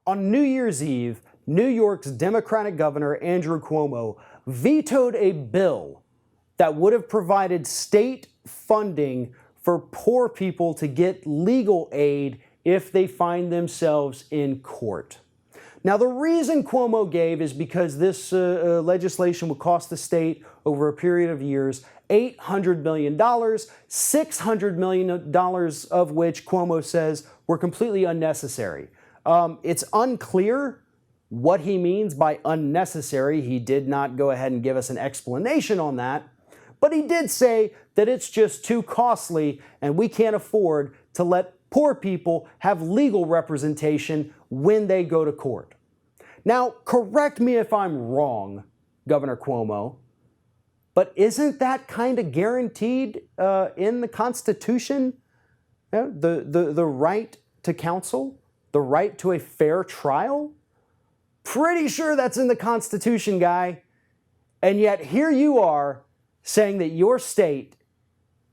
On New Year's Eve, New York's Democratic Governor Andrew Cuomo vetoed a bill that would have provided state funding for poor people to get legal aid if they find themselves in court. Now, the reason Cuomo gave is because this legislation would cost the state over a period of years $800 million, $600 million of which Cuomo says were completely unnecessary. It's unclear what he means by unnecessary. He did not go ahead and give us an explanation on that, but he did say that it's just too costly and we can't afford to let poor people have legal representation when they go to court. Now, correct me if I'm wrong, Governor Cuomo, but isn't that kind of guaranteed in the Constitution? You know, the right to counsel, the right to a fair trial? Pretty sure that's in the Constitution, guy. And yet here you are saying that your state,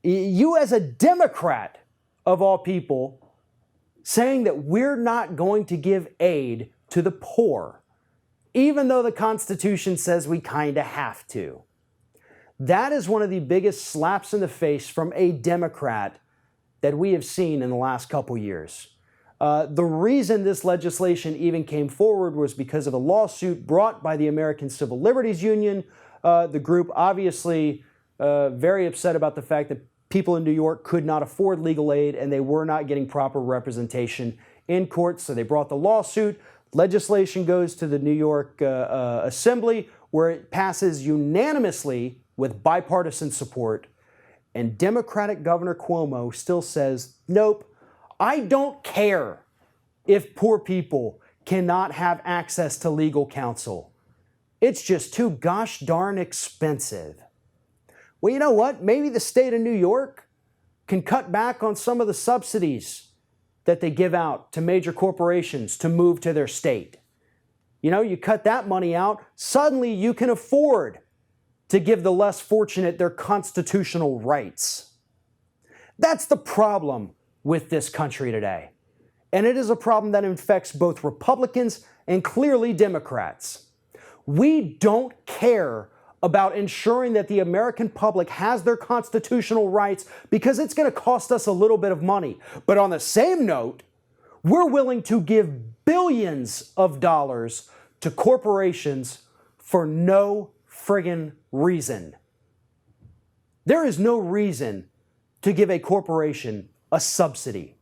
you as a Democrat of all people, saying that we're not going to give aid to the poor, even though the Constitution says we kind of have to. That is one of the biggest slaps in the face from a Democrat that we have seen in the last couple years. The reason this legislation even came forward was because of a lawsuit brought by the American Civil Liberties Union. The group obviously very upset about the fact that people in New York could not afford legal aid and they were not getting proper representation in court, so they brought the lawsuit. Legislation goes to the New York Assembly, where it passes unanimously with bipartisan support, and Democratic Governor Cuomo still says, nope, I don't care if poor people cannot have access to legal counsel. It's just too gosh darn expensive. Well, you know what? Maybe the state of New York can cut back on some of the subsidies that they give out to major corporations to move to their state. You know, you cut that money out, suddenly you can afford to give the less fortunate their constitutional rights. That's the problem with this country today. And it is a problem that infects both Republicans and clearly Democrats. We don't care about ensuring that the American public has their constitutional rights because it's going to cost us a little bit of money. But on the same note, we're willing to give billions of dollars to corporations for no friggin' reason. There is no reason to give a corporation a subsidy.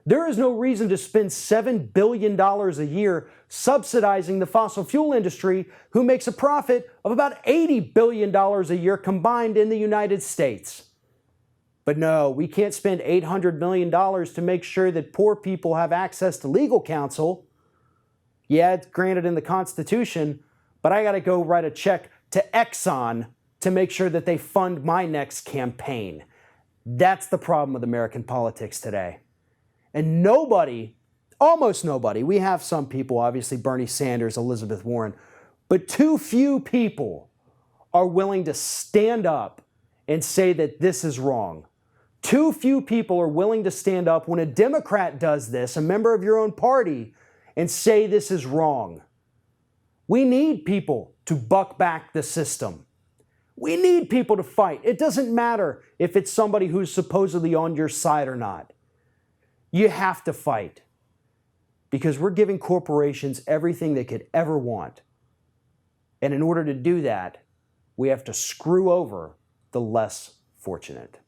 There is no reason to spend $7 billion a year subsidizing the fossil fuel industry, who makes a profit of about $80 billion a year combined in the United States. But no, we can't spend $800 million to make sure that poor people have access to legal counsel. Yeah, it's granted in the Constitution, but I got to go write a check to Exxon to make sure that they fund my next campaign. That's the problem with American politics today. And nobody, almost nobody, we have some people, obviously Bernie Sanders, Elizabeth Warren, but too few people are willing to stand up and say that this is wrong. Too few people are willing to stand up when a Democrat does this, a member of your own party, and say this is wrong. We need people to buck back the system. We need people to fight. It doesn't matter if it's somebody who's supposedly on your side or not. You have to fight, because we're giving corporations everything they could ever want. And in order to do that, we have to screw over the less fortunate.